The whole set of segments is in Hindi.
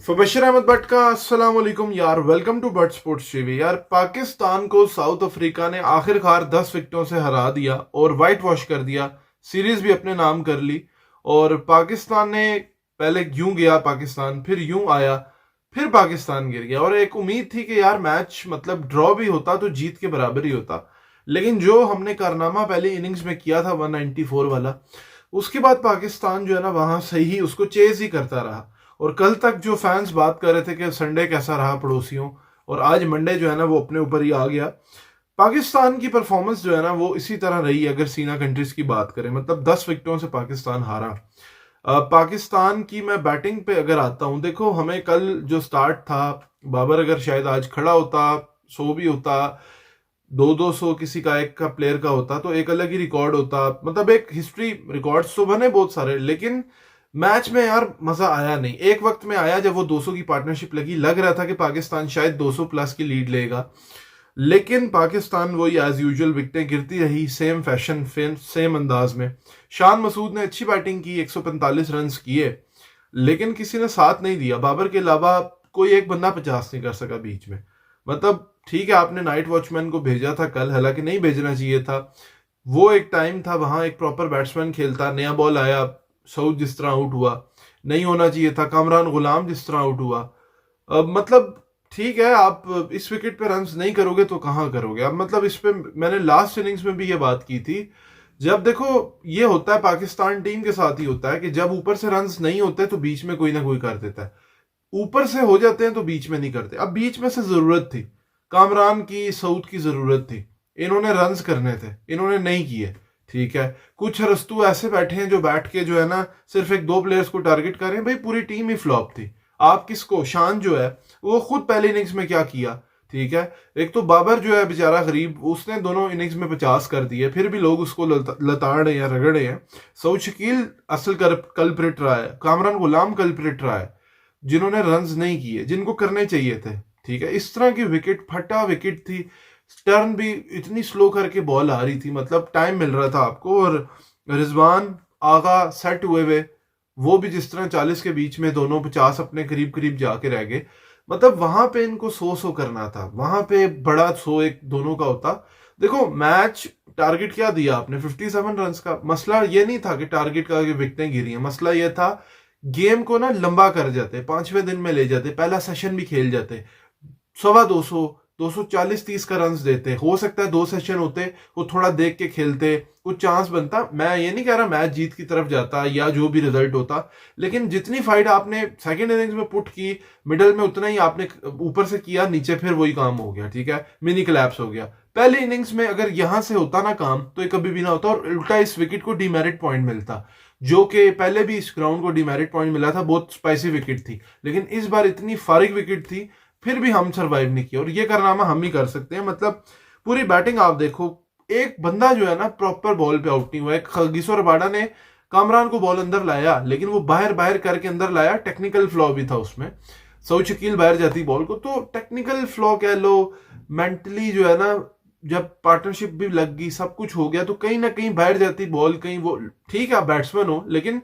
तो बशीर अहमद भट्ट का अस्सलाम वालेकुम यार, welcome to Butt sports TV. यार, पाकिस्तान को साउथ अफ्रीका ने आखिरकार 10 विकेटों से हरा दिया और वाइट वॉश कर दिया, सीरीज भी अपने नाम कर ली। और पाकिस्तान ने पहले यूं गया पाकिस्तान, फिर यूं आया, फिर पाकिस्तान गिर गया। और एक उम्मीद थी कि यार मैच मतलब ड्रॉ भी होता तो जीत के बराबर ही होता, लेकिन जो हमने कारनामा पहले इनिंग्स में किया था 194 वाला, उसके बाद पाकिस्तान जो है ना वहां से ही उसको चेज ही करता रहा। और कल तक जो फैंस बात कर रहे थे कि संडे कैसा रहा पड़ोसियों, और आज मंडे जो है ना वो अपने ऊपर ही आ गया। पाकिस्तान की परफॉर्मेंस जो है ना वो इसी तरह रही। अगर सीना कंट्रीज की बात करें, मतलब 10 विकेटों से पाकिस्तान हारा। पाकिस्तान की मैं बैटिंग पे अगर आता हूं, देखो हमें कल जो स्टार्ट था, बाबर अगर शायद आज खड़ा होता, 100 भी होता, 200 किसी का एक का प्लेयर का होता तो एक अलग ही रिकॉर्ड होता। मतलब एक हिस्ट्री रिकॉर्ड्स तो बने बहुत सारे, लेकिन मैच में यार मजा आया नहीं। एक वक्त में आया जब वो 200 की पार्टनरशिप लगी, लग रहा था कि पाकिस्तान शायद 200 प्लस की लीड लेगा, लेकिन पाकिस्तान वही एज यूजुअल विकेटें गिरती रही, सेम फैशन सेम अंदाज में। शान मसूद ने अच्छी बैटिंग की, 145 रन किए, लेकिन किसी ने साथ नहीं दिया। बाबर के अलावा कोई एक बंदा 50 नहीं कर सका बीच में। मतलब ठीक है, आपने नाइट वॉचमैन को भेजा था कल, हालांकि नहीं भेजना चाहिए था। वो एक टाइम था वहां एक प्रॉपर बैट्समैन खेलता, नया बॉल आया, सऊद जिस तरह आउट हुआ, नहीं होना चाहिए था। कामरान गुलाम जिस तरह आउट हुआ, मतलब ठीक है, आप इस विकेट पे रन्स नहीं करोगे तो कहाँ करोगे। अब मतलब इस पे मैंने लास्ट इनिंग्स में भी ये बात की थी। जब देखो ये होता है पाकिस्तान टीम के साथ ही होता है कि जब ऊपर से रन्स नहीं होते तो बीच में कोई ना कोई कर देता है, ऊपर से हो जाते हैं तो बीच में नहीं करते। अब बीच में से जरूरत थी, कामरान की, सऊद की जरूरत थी, इन्होंने रन्स करने थे, इन्होंने नहीं किए। ठीक है, कुछ हरस्तू ऐसे बैठे हैं जो बैठ के जो है ना सिर्फ एक दो प्लेयर्स को टारगेट कर रहे हैं। भाई पूरी टीम ही फ्लॉप थी। आप किसको, शान जो है वो खुद पहले इनिंग्स में क्या किया। ठीक है, एक तो बाबर जो है बेचारा गरीब, उसने दोनों इनिंग्स में 50 कर दिए, फिर भी लोग उसको लताड़ रहे हैं, रगड़े हैं। सऊद शकील असल कल्प्रिट रहा है, कामरान गुलाम कल्प्रिट रहा है, जिन्होंने रन्स नहीं किए जिनको करने चाहिए थे। ठीक है, इस तरह की विकेट, फटा विकेट थी। टर्न भी इतनी स्लो करके बॉल आ रही थी, मतलब टाइम मिल रहा था आपको। और रिजवान आगा सेट हुए हुए, वो भी जिस तरह 40 के बीच में, दोनों 50 अपने करीब करीब जाके रह गए। मतलब वहां पे इनको 100 करना था, वहां पे बड़ा 100 एक दोनों का होता। देखो मैच टारगेट क्या दिया आपने, 57 रन का। मसला ये नहीं था कि टारगेट का विकेटें गिरी हैं, मसला ये था गेम को ना लंबा कर जाते, 5वें दिन में ले जाते, पहला सेशन भी खेल जाते, 200 240-30 का रन देते। हो सकता है 2 सेशन होते, वो थोड़ा देख के खेलते, कुछ चांस बनता। मैं ये नहीं कह रहा मैच जीत की तरफ जाता या जो भी रिजल्ट होता, लेकिन जितनी फाइट आपने सेकंड इनिंग्स में पुट की, मिडल में उतना ही आपने ऊपर से किया, नीचे फिर वही काम हो गया। ठीक है, मिनी क्लैप्स हो गया। पहले इनिंग्स में अगर यहां से होता ना काम तो ये कभी भी ना होता, और उल्टा इस विकेट को डिमेरिट पॉइंट मिलता, जो कि पहले भी इस ग्राउंड को डिमेरिट पॉइंट मिला था। बहुत स्पाइसी विकेट थी, लेकिन इस बार इतनी फारिग विकेट थी, फिर भी हम सरवाइव नहीं किया। और ये कारनामा हम ही कर सकते हैं। मतलब पूरी बैटिंग आप देखो, एक बंदा जो है ना प्रॉपर बॉल पे आउट नहीं हुआ है। खगीसो रबाडा ने कामरान को बॉल अंदर लाया, लेकिन वो बाहर बाहर करके अंदर लाया, टेक्निकल फ्लॉ भी था उसमें। सऊद शकील बाहर जाती बॉल को, तो टेक्निकल फ्लॉ कह लो, मेंटली जो है ना, जब पार्टनरशिप भी लग गई, सब कुछ हो गया, तो कहीं ना कहीं बाहर जाती बॉल, कहीं वो, ठीक है आप बैट्समैन हो, लेकिन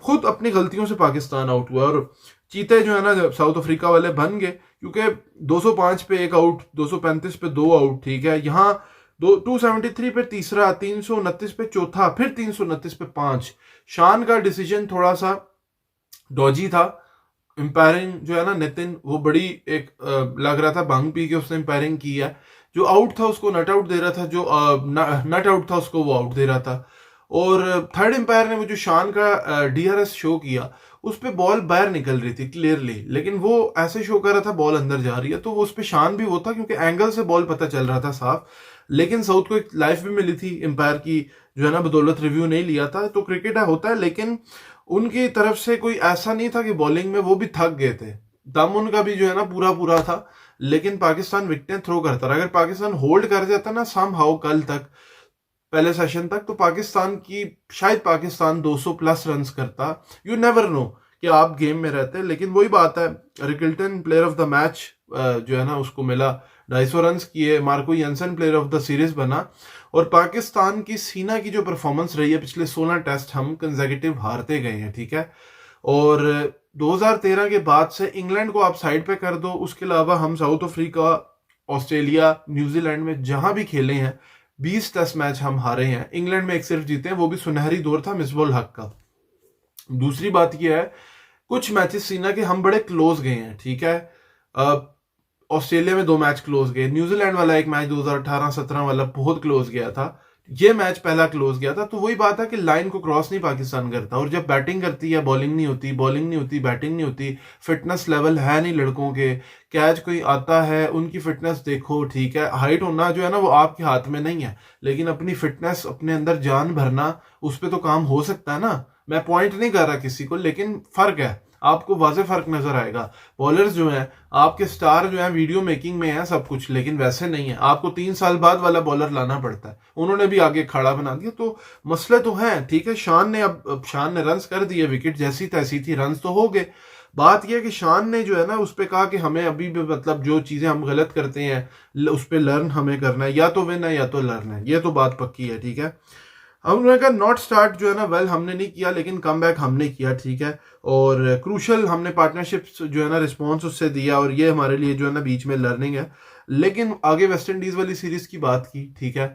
खुद अपनी गलतियों से पाकिस्तान आउट हुआ। और चीते जो है ना साउथ अफ्रीका वाले बन गए, क्योंकि 205 पे एक आउट, 235 पे 2 आउट। ठीक है, यहाँ 273 पे तीसरा, 329 पे चौथा, फिर 329 पे 5। शान का डिसीजन थोड़ा सा डॉजी था। एम्पायरिंग जो है ना नितिन, वो बड़ी एक लग रहा था भंग पी के उसने एम्पायरिंग की है। जो आउट था उसको नट आउट दे रहा था, जो नट आउट था उसको वो आउट दे रहा था। और थर्ड एम्पायर ने वो जो शान का डीआरएस शो किया, उस पे बॉल बाहर निकल रही थी क्लियरली, लेकिन वो ऐसे शो कर रहा था बॉल अंदर जा रही है, तो वो उस पे शान भी वो था, क्योंकि एंगल से बॉल पता चल रहा था साफ। लेकिन साउथ को एक लाइफ भी मिली थी एम्पायर की, जो है ना बदौलत रिव्यू नहीं लिया था। तो क्रिकेट होता है, लेकिन उनकी तरफ से कोई ऐसा नहीं था कि बॉलिंग में वो भी थक गए थे, दम उनका भी जो है ना पूरा पूरा था। लेकिन पाकिस्तान विकेटें थ्रो करता रहा। अगर पाकिस्तान होल्ड कर जाता ना सम हाउ कल तक, पहले सेशन तक, तो पाकिस्तान की, शायद पाकिस्तान 200 प्लस रन करता। यू नेवर नो कि आप गेम में रहते। लेकिन वही बात है, Rickelton player of the match जो है ना उसको मिला, 250 रन किए। Marco Jansen player of the series बना। और पाकिस्तान की सीना की जो परफॉर्मेंस रही है, पिछले 16 टेस्ट हम कंसेक्यूटिव हारते गए हैं। ठीक है, और 2013 के बाद से इंग्लैंड को आप साइड पे कर दो, उसके अलावा हम साउथ अफ्रीका, ऑस्ट्रेलिया, न्यूजीलैंड में जहां भी खेले हैं 20 टेस्ट मैच हम हारे हैं। इंग्लैंड में एक सिर्फ जीते हैं, वो भी सुनहरी दौर था मिसबाह-उल हक का। दूसरी बात यह है, कुछ मैचेस सीना के हम बड़े क्लोज गए हैं, ठीक है। ऑस्ट्रेलिया में 2 मैच क्लोज गए, न्यूजीलैंड वाला एक मैच 2018-17 वाला बहुत क्लोज गया था, ये मैच पहला क्लोज गया था। तो वही बात है कि लाइन को क्रॉस नहीं पाकिस्तान करता, और जब बैटिंग करती है बॉलिंग नहीं होती, बॉलिंग नहीं होती, बैटिंग नहीं होती, फिटनेस लेवल है नहीं लड़कों के, कैच कोई आता है उनकी फिटनेस देखो, ठीक है। हाइट होना जो है ना वो आपके हाथ में नहीं है, लेकिन अपनी फिटनेस, अपने अंदर जान भरना, उस पर तो काम हो सकता है ना। मैं पॉइंट नहीं कर रहा किसी को, लेकिन फर्क है, आपको वाज़े फर्क नजर आएगा। बॉलर्स जो हैं आपके स्टार जो हैं वीडियो मेकिंग में है सब कुछ, लेकिन वैसे नहीं है। आपको 3 साल बाद वाला बॉलर लाना पड़ता है, उन्होंने भी आगे खड़ा बना दिया। तो मसले तो हैं, ठीक है। शान ने रन्स कर दिए, विकेट जैसी तैसी थी, रन्स तो हो गए। बात यह है कि शान ने जो है ना उस पर कहा कि हमें अभी भी मतलब जो चीजें हम गलत करते हैं उस पर लर्न हमें करना है, या तो विन है या तो लर्न है, ये तो बात पक्की है, ठीक है। अब उन्होंने कहा नॉट स्टार्ट जो है ना वेल हमने नहीं किया, लेकिन कम बैक हमने किया, ठीक है। और क्रूशल हमने पार्टनरशिप जो है ना रिस्पॉन्स उससे दिया, और ये हमारे लिए जो है ना बीच में लर्निंग है। लेकिन आगे वेस्ट इंडीज वाली सीरीज की बात की, ठीक है।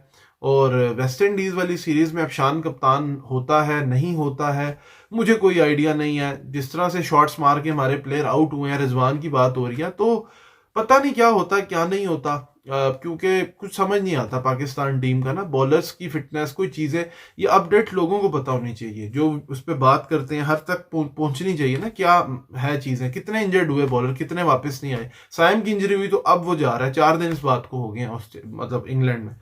और वेस्ट इंडीज वाली सीरीज में अब शान कप्तान होता है नहीं होता है मुझे कोई आइडिया नहीं है। जिस तरह से शॉट्स मार के हमारे प्लेयर आउट हुए हैं, रिजवान की बात हो रही है, तो पता नहीं क्या होता क्या नहीं होता, क्योंकि कुछ समझ नहीं आता पाकिस्तान टीम का ना, बॉलर्स की फिटनेस, कोई चीजें ये अपडेट लोगों को पता होनी चाहिए, जो उस पर बात करते हैं हर तक पहुंचनी चाहिए ना, क्या है चीजें, कितने इंजर्ड हुए बॉलर, कितने वापस नहीं आए। साइम की इंजरी हुई तो अब वो जा रहा है, 4 दिन इस बात को हो गए हैं मतलब इंग्लैंड में,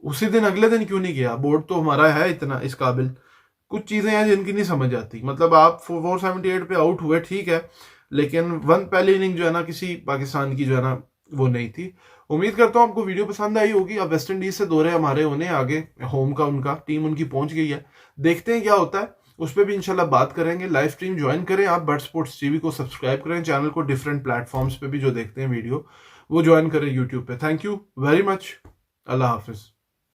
उसी दिन अगले दिन क्यों नहीं गया। बोर्ड तो हमारा है इतना इस काबिल, कुछ चीजें हैं जिनकी नहीं समझ आती। मतलब आप 478 पे आउट हुए, ठीक है, लेकिन पहली इनिंग जो है ना किसी पाकिस्तान की जो है ना वो नहीं थी। उम्मीद करता हूँ आपको वीडियो पसंद आई होगी। अब वेस्ट इंडीज से दौरे हमारे होने आगे, होम का उनका टीम उनकी पहुंच गई है, देखते हैं क्या होता है, उस पर भी इंशाल्लाह बात करेंगे। लाइव स्ट्रीम ज्वाइन करें आप, बर्ड स्पोर्ट्स टीवी को सब्सक्राइब करें, चैनल को डिफरेंट प्लेटफॉर्म्स पे भी जो देखते हैं वीडियो वो ज्वाइन करें यूट्यूब पे। Thank you very much, Allah Hafiz.